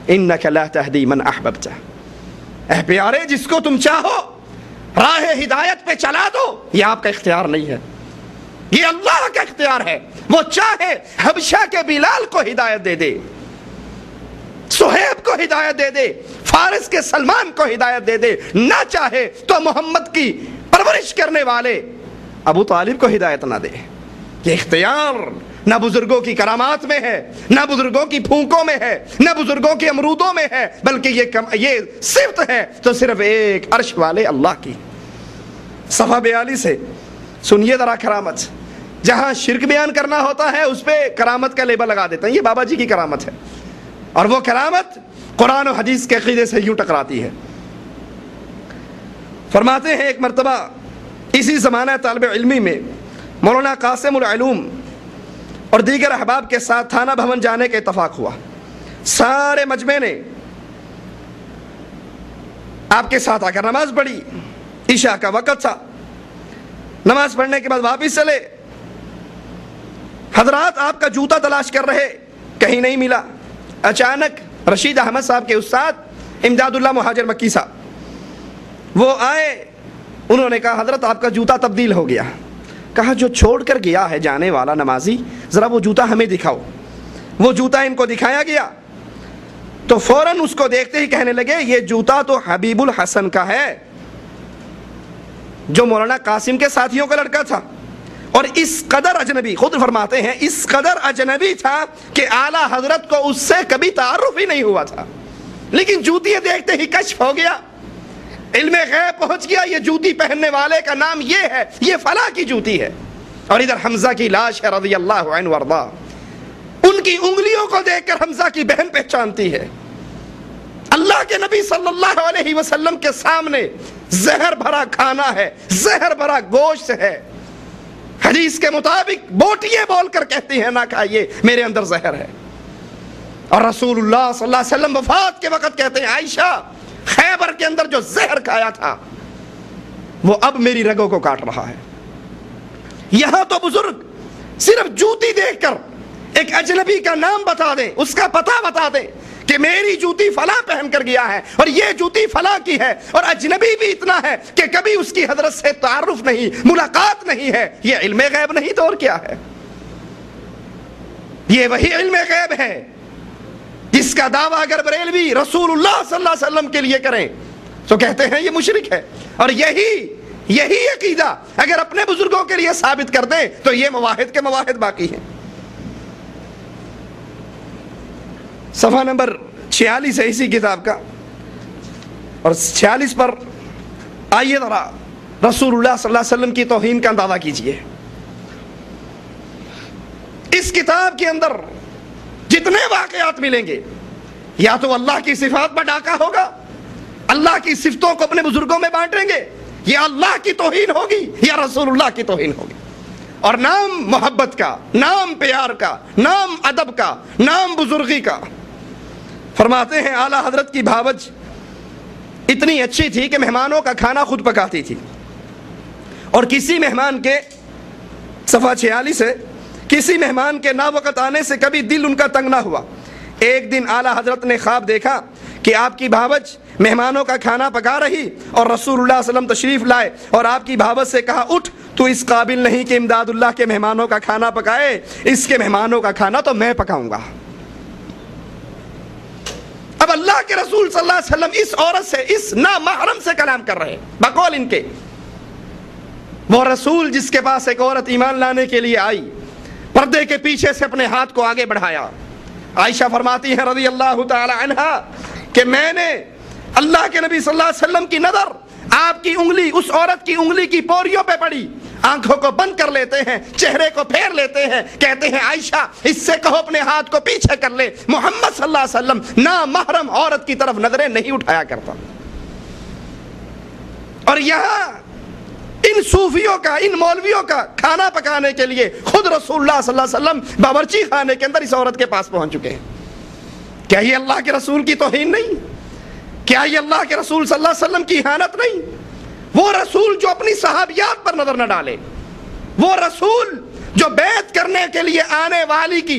انک لا تہدی من احببت، اے پیارے جس کو تم چاہو راہ ہدایت پہ چلا دو، یہ آپ کا اختیار نہیں ہے، یہ اللہ کا اختیار ہے۔ وہ چاہے حبشہ کے بلال کو ہدایت دے دے، صہیب کو ہدایت دے دے، فارس کے سلمان کو ہدایت دے دے، نہ چاہے تو محمد کی پرورش کرنے والے ابو طالب کو ہدایت نہ دے۔ یہ اختیار نہ بزرگوں کی کرامات میں ہے، نہ بزرگوں کی پھونکوں میں ہے، نہ بزرگوں کے امرودوں میں ہے، بلکہ یہ صفت ہے تو صرف ایک عرش والے اللہ کی۔ صفحہ 42 سے سنیے ذرا کرامت، جہاں شرک بیان کرنا ہوتا ہے اس پہ کرامت کا لیبل لگا دیتے ہیں، یہ بابا جی کی کرامت ہے، اور وہ کرامت قرآن و حدیث کے عقیدے سے یوں ٹکراتی ہے۔ فرماتے ہیں ایک مرتبہ اسی زمانہ طالب علمی میں مولانا قاسم العلوم اور دیگر احباب کے ساتھ تھانہ بھون جانے کا اتفاق ہوا۔ سارے مجمع نے آپ کے ساتھ آ کر نماز پڑھی، عشاء کا وقت تھا، نماز پڑھنے کے بعد واپس چلے۔ حضرات آپ کا جوتا تلاش کر رہے، کہیں نہیں ملا۔ اچانک رشید احمد صاحب کے استاد امداد اللہ مہاجر مکی صاحب وہ آئے، انہوں نے کہا حضرت آپ کا جوتا تبدیل ہو گیا۔ کہا جو چھوڑ کر گیا ہے جانے والا نمازی، ذرا وہ جوتا ہمیں دکھاؤ۔ وہ جوتا ان کو دکھایا گیا تو فوراً اس کو دیکھتے ہی کہنے لگے یہ جوتا تو حبیب الحسن کا ہے، جو مولانا قاسم کے ساتھیوں کا لڑکا تھا، اور اس قدر اجنبی، خود فرماتے ہیں اس قدر اجنبی تھا کہ اعلیٰ حضرت کو اس سے کبھی تعارف ہی نہیں ہوا تھا، لیکن جوتی دیکھتے ہی کشف ہو گیا، علم غیب پہنچ گیا، یہ جوتی پہننے والے کا نام یہ ہے، یہ فلاں کی جوتی ہے۔ اور ادھر حمزہ کی لاش ہے رضی اللہ عنہ وارضا، ان کی انگلیوں کو دیکھ کر حمزہ کی بہن پہچانتی ہے۔ اللہ کے نبی صلی اللہ علیہ وسلم کے سامنے زہر بھرا کھانا ہے، زہر بھرا گوشت ہے، حدیث کے مطابق بوٹیے بول کر کہتی ہیں نہ کھائیے، میرے اندر زہر ہے۔ اور رسول اللہ صلی اللہ علیہ وسلم وفات کے وقت کہتے ہیں عائشہ خیبر کے اندر جو زہر کھایا تھا وہ اب میری رگوں کو کاٹ رہا ہے۔ یہاں تو بزرگ صرف جوتی دیکھ کر ایک اجنبی کا نام بتا دیں، اس کا پتہ بتا دیں کہ میری جوتی فلاں پہن کر گیا ہے اور یہ جوتی فلاں کی ہے، اور اجنبی بھی اتنا ہے کہ کبھی اس کی حضرت سے تعارف نہیں، ملاقات نہیں ہے، یہ علم غیب نہیں تو اور کیا ہے؟ یہ وہی علم غیب ہے جس کا دعویٰ اگر بریلوی رسول اللہ صلی اللہ علیہ وسلم کے لیے کریں تو کہتے ہیں یہ مشرک ہے، اور یہی عقیدہ اگر اپنے بزرگوں کے لیے ثابت کر دیں تو یہ مواحد کے مواحد باقی ہیں۔ صفحہ نمبر 46 ہے اسی کتاب کا، اور 46 پر آئیے ذرا رسول اللہ صلی اللہ علیہ وسلم کی توہین کا اندازہ کیجئے۔ اس کتاب کے اندر جتنے واقعات ملیں گے یا تو اللہ کی صفات پر ڈاکہ ہوگا، اللہ کی صفتوں کو اپنے بزرگوں میں بانٹیں گے، یا اللہ کی توہین ہوگی یا رسول اللہ کی توہین ہوگی، اور نام محبت کا، نام پیار کا، نام ادب کا، نام بزرگی کا۔ فرماتے ہیں اعلیٰ حضرت کی بھاوج اتنی اچھی تھی کہ مہمانوں کا کھانا خود پکاتی تھی، اور کسی مہمان کے صفحہ 46 ہے، کسی مہمان کے نا وقت آنے سے کبھی دل ان کا تنگ نہ ہوا۔ ایک دن اعلیٰ حضرت نے خواب دیکھا کہ آپ کی بھاوج مہمانوں کا کھانا پکا رہی اور رسول اللہ صلی اللہ علیہ وسلم تشریف لائے، اور آپ کی بھاوج سے کہا اٹھ، تو اس قابل نہیں کہ امداد اللہ کے مہمانوں کا کھانا پکائے، اس کے مہمانوں کا کھانا تو میں پکاؤں گا۔ اب اللہ کے رسول صلی اللہ علیہ وسلم اس عورت سے، اس نامحرم سے کلام کر رہے بقول ان کے، وہ رسول جس کے پاس ایک عورت ایمان لانے کے لیے آئی، پردے کے پیچھے سے اپنے ہاتھ کو آگے بڑھایا۔ عائشہ فرماتی ہیں رضی اللہ تعالی عنہا کہ میں نے اللہ کے نبی صلی اللہ علیہ وسلم کی نظر آپ کی انگلی، اس عورت کی انگلی کی پوریوں پہ پڑی، آنکھوں کو بند کر لیتے ہیں، چہرے کو پھیر لیتے ہیں، کہتے ہیں عائشہ اس سے کہو اپنے ہاتھ کو پیچھے کر لے، محمد صلی اللہ علیہ وسلم نامحرم عورت کی طرف نظریں نہیں اٹھایا کرتا۔ اور یہاں ان صوفیوں کا، ان مولویوں کا کھانا پکانے کے لیے خود رسول اللہ صلی اللہ علیہ وسلم باورچی خانے کے اندر اس عورت کے پاس پہنچ چکے ہیں۔ کیا یہ اللہ کے رسول کی توہین نہیں؟ کیا یہ اللہ کے رسول صلی اللہ علیہ وسلم کی اہانت نہیں؟ وہ رسول جو اپنی صحابیات پر نظر نہ ڈالے، وہ رسول جو بیعت کرنے کے لیے آنے والی کی